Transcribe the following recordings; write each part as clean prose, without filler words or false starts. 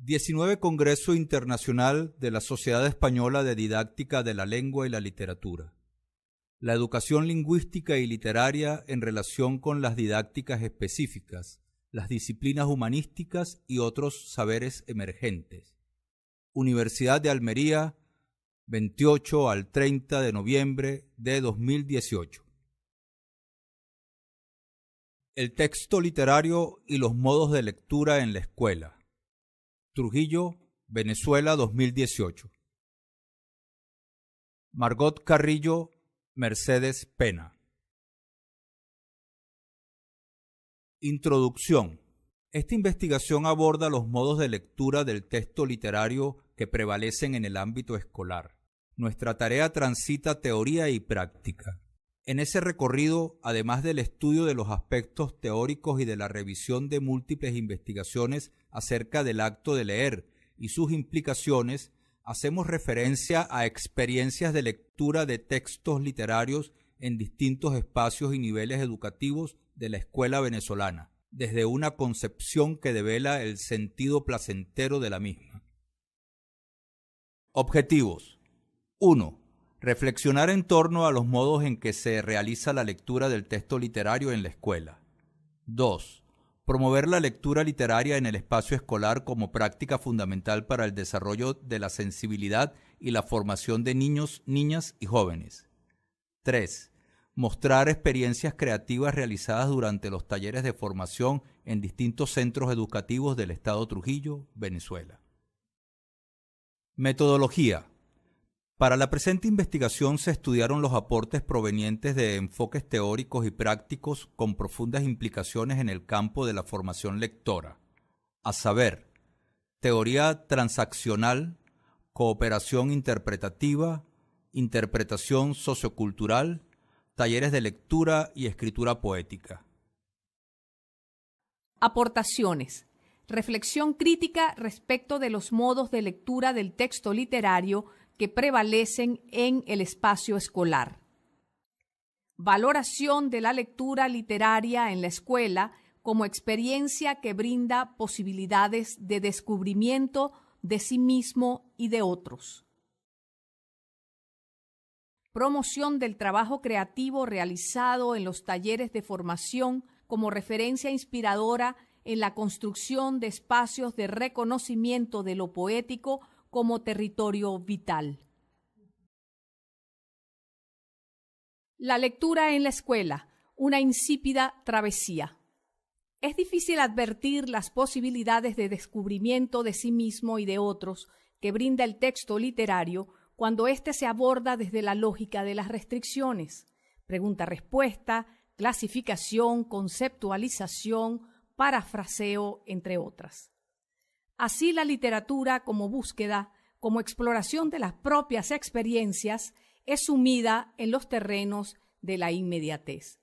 19 Congreso Internacional de la Sociedad Española de Didáctica de la Lengua y la Literatura. La educación lingüística y literaria en relación con las didácticas específicas, las disciplinas humanísticas y otros saberes emergentes. Universidad de Almería, 28 al 30 de noviembre de 2018. El texto literario y los modos de lectura en la escuela. Trujillo, Venezuela, 2018. Margot Carrillo, Mercedes Pena. Introducción. Esta investigación aborda los modos de lectura del texto literario que prevalecen en el ámbito escolar. Nuestra tarea transita teoría y práctica. En ese recorrido, además del estudio de los aspectos teóricos y de la revisión de múltiples investigaciones acerca del acto de leer y sus implicaciones, hacemos referencia a experiencias de lectura de textos literarios en distintos espacios y niveles educativos de la escuela venezolana, desde una concepción que devela el sentido placentero de la misma. Objetivos. 1. Reflexionar en torno a los modos en que se realiza la lectura del texto literario en la escuela. 2. Promover la lectura literaria en el espacio escolar como práctica fundamental para el desarrollo de la sensibilidad y la formación de niños, niñas y jóvenes. 3. Mostrar experiencias creativas realizadas durante los talleres de formación en distintos centros educativos del Estado Trujillo, Venezuela. Metodología. Para la presente investigación se estudiaron los aportes provenientes de enfoques teóricos y prácticos con profundas implicaciones en el campo de la formación lectora, a saber, teoría transaccional, cooperación interpretativa, interpretación sociocultural, talleres de lectura y escritura poética. Aportaciones. Reflexión crítica respecto de los modos de lectura del texto literario que prevalecen en el espacio escolar. Valoración de la lectura literaria en la escuela como experiencia que brinda posibilidades de descubrimiento de sí mismo y de otros. Promoción del trabajo creativo realizado en los talleres de formación como referencia inspiradora en la construcción de espacios de reconocimiento de lo poético como territorio vital. La lectura en la escuela, una insípida travesía. Es difícil advertir las posibilidades de descubrimiento de sí mismo y de otros que brinda el texto literario cuando éste se aborda desde la lógica de las restricciones, pregunta-respuesta, clasificación, conceptualización, parafraseo, entre otras. Así la literatura como búsqueda, como exploración de las propias experiencias, es sumida en los terrenos de la inmediatez.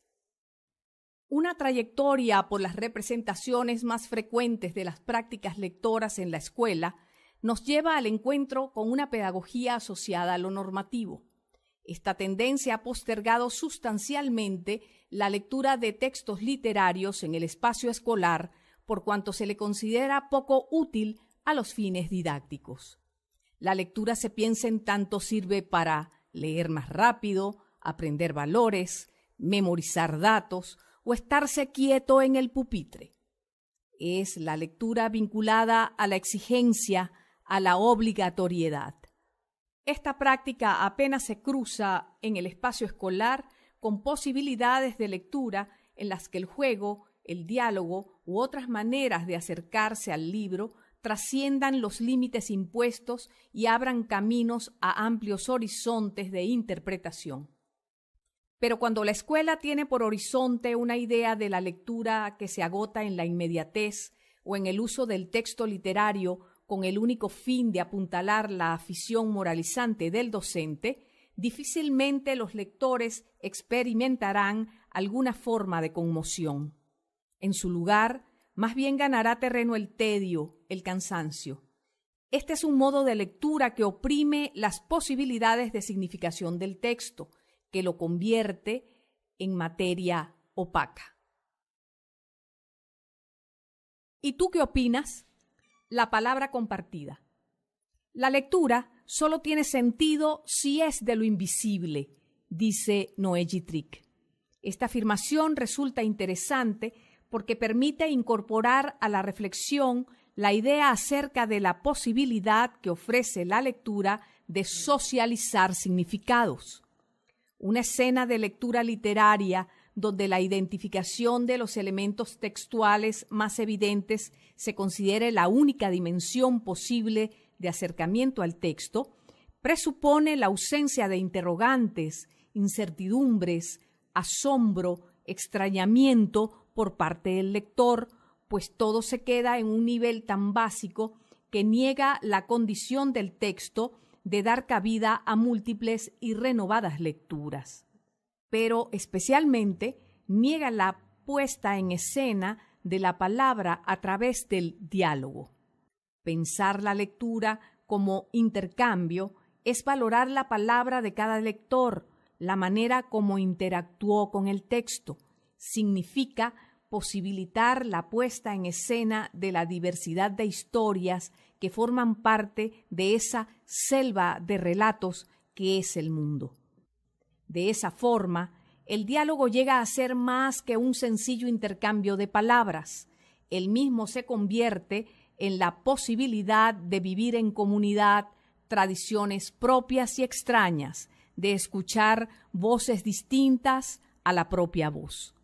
Una trayectoria por las representaciones más frecuentes de las prácticas lectoras en la escuela nos lleva al encuentro con una pedagogía asociada a lo normativo. Esta tendencia ha postergado sustancialmente la lectura de textos literarios en el espacio escolar por cuanto se le considera poco útil a los fines didácticos. La lectura se piensa en tanto sirve para leer más rápido, aprender valores, memorizar datos o estarse quieto en el pupitre. Es la lectura vinculada a la exigencia, a la obligatoriedad. Esta práctica apenas se cruza en el espacio escolar con posibilidades de lectura en las que el juego, el diálogo u otras maneras de acercarse al libro trasciendan los límites impuestos y abran caminos a amplios horizontes de interpretación. Pero cuando la escuela tiene por horizonte una idea de la lectura que se agota en la inmediatez o en el uso del texto literario con el único fin de apuntalar la afición moralizante del docente, difícilmente los lectores experimentarán alguna forma de conmoción. En su lugar, más bien ganará terreno el tedio, el cansancio. Este es un modo de lectura que oprime las posibilidades de significación del texto, que lo convierte en materia opaca. ¿Y tú qué opinas? la palabra compartida. La lectura solo tiene sentido si es de lo invisible, dice Noé Gittrick. Esta afirmación resulta interesante porque permite incorporar a la reflexión la idea acerca de la posibilidad que ofrece la lectura de socializar significados. Una escena de lectura literaria donde la identificación de los elementos textuales más evidentes se considere la única dimensión posible de acercamiento al texto, presupone la ausencia de interrogantes, incertidumbres, asombro, extrañamiento por parte del lector, pues todo se queda en un nivel tan básico que niega la condición del texto de dar cabida a múltiples y renovadas lecturas. Pero especialmente niega la puesta en escena de la palabra a través del diálogo. Pensar la lectura como intercambio es valorar la palabra de cada lector, la manera como interactuó con el texto. Significa posibilitar la puesta en escena de la diversidad de historias que forman parte de esa selva de relatos que es el mundo. De esa forma, el diálogo llega a ser más que un sencillo intercambio de palabras. El mismo se convierte en la posibilidad de vivir en comunidad tradiciones propias y extrañas, de escuchar voces distintas a la propia voz.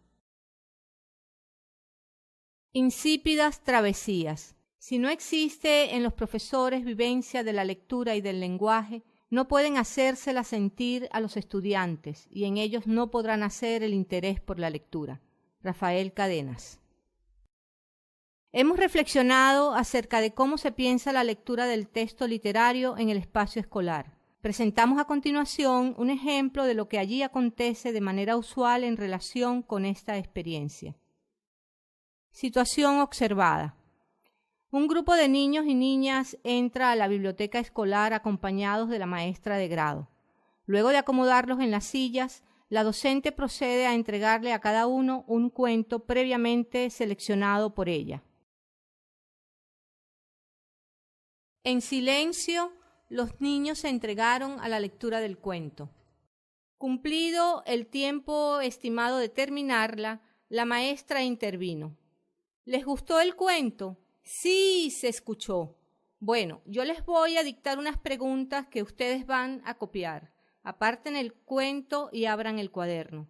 Insípidas travesías. Si no existe en los profesores vivencia de la lectura y del lenguaje, no pueden hacérsela sentir a los estudiantes y en ellos no podrá nacer el interés por la lectura. Rafael Cadenas. Hemos reflexionado acerca de cómo se piensa la lectura del texto literario en el espacio escolar. Presentamos a continuación un ejemplo de lo que allí acontece de manera usual en relación con esta experiencia. Situación observada. Un grupo de niños y niñas entra a la biblioteca escolar acompañados de la maestra de grado. Luego de acomodarlos en las sillas, la docente procede a entregarle a cada uno un cuento previamente seleccionado por ella. En silencio, los niños se entregaron a la lectura del cuento. Cumplido el tiempo estimado de terminarla, la maestra intervino. ¿Les gustó el cuento? Sí, se escuchó. Bueno, yo les voy a dictar unas preguntas que ustedes van a copiar. Aparten el cuento y abran el cuaderno.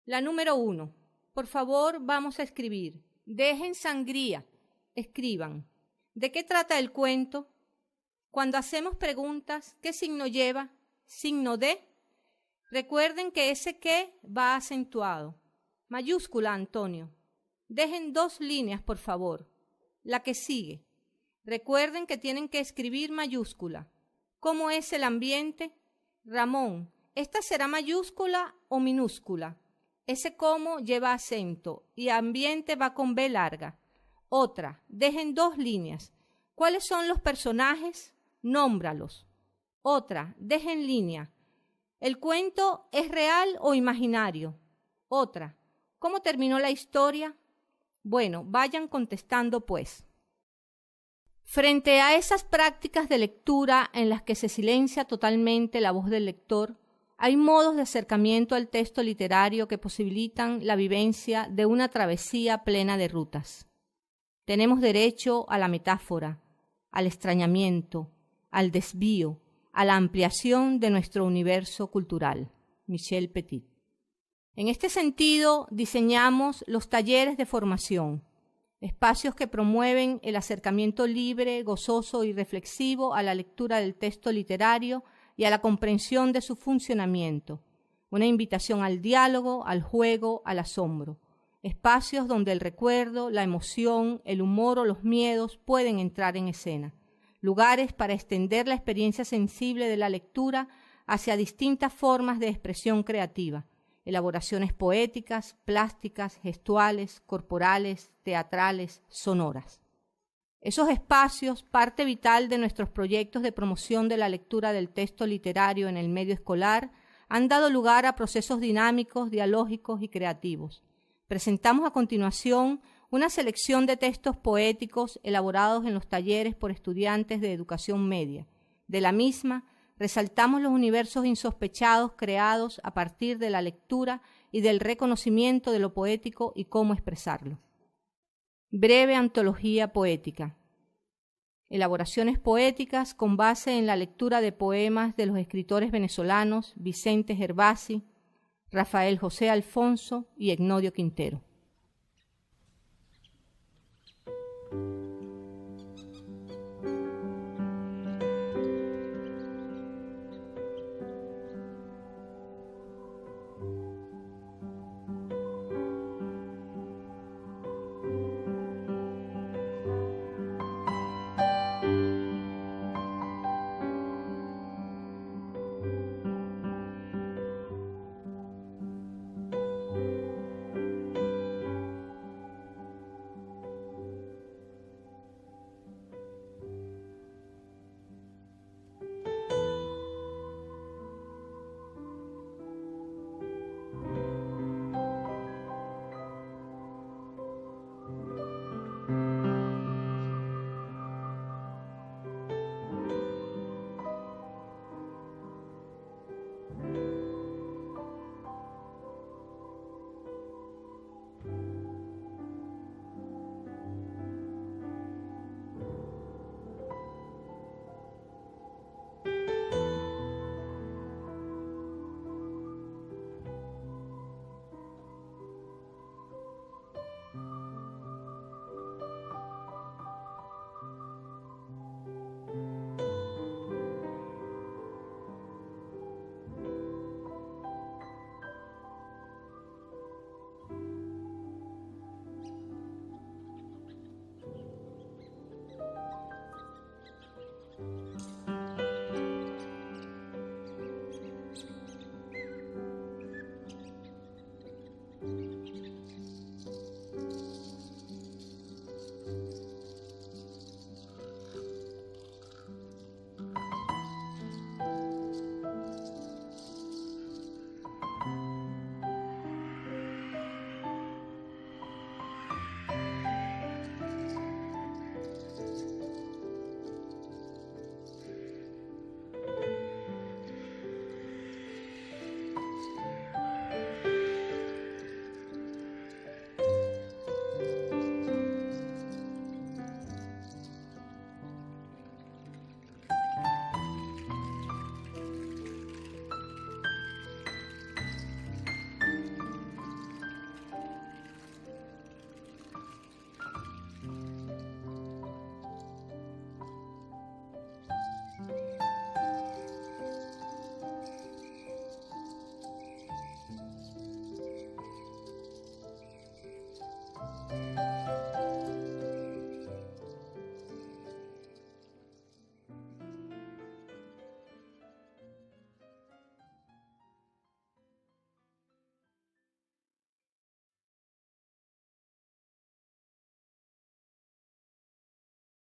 La número 1. Por favor, vamos a escribir. Dejen sangría. Escriban. ¿De qué trata el cuento? Cuando hacemos preguntas, ¿qué signo lleva? ¿Signo de? Recuerden que ese qué va acentuado. Mayúscula, Antonio. Dejen 2 líneas, por favor. La que sigue. Recuerden que tienen que escribir mayúscula. ¿Cómo es el ambiente? Ramón, ¿esta será mayúscula o minúscula? Ese cómo lleva acento y ambiente va con B larga. Otra, dejen 2 líneas. ¿Cuáles son los personajes? Nómbralos. Otra, dejen línea. ¿El cuento es real o imaginario? Otra, ¿cómo terminó la historia? Bueno, vayan contestando pues. Frente a esas prácticas de lectura en las que se silencia totalmente la voz del lector, hay modos de acercamiento al texto literario que posibilitan la vivencia de una travesía plena de rutas. Tenemos derecho a la metáfora, al extrañamiento, al desvío, a la ampliación de nuestro universo cultural. Michel Petit. En este sentido, diseñamos los talleres de formación, espacios que promueven el acercamiento libre, gozoso y reflexivo a la lectura del texto literario y a la comprensión de su funcionamiento, una invitación al diálogo, al juego, al asombro, espacios donde el recuerdo, la emoción, el humor o los miedos pueden entrar en escena, lugares para extender la experiencia sensible de la lectura hacia distintas formas de expresión creativa, elaboraciones poéticas, plásticas, gestuales, corporales, teatrales, sonoras. Esos espacios, parte vital de nuestros proyectos de promoción de la lectura del texto literario en el medio escolar, han dado lugar a procesos dinámicos, dialógicos y creativos. Presentamos a continuación una selección de textos poéticos elaborados en los talleres por estudiantes de educación media. De la misma, resaltamos los universos insospechados creados a partir de la lectura y del reconocimiento de lo poético y cómo expresarlo. Breve antología poética. Elaboraciones poéticas con base en la lectura de poemas de los escritores venezolanos Vicente Gervasi, Rafael José Alfonso y Egnodio Quintero.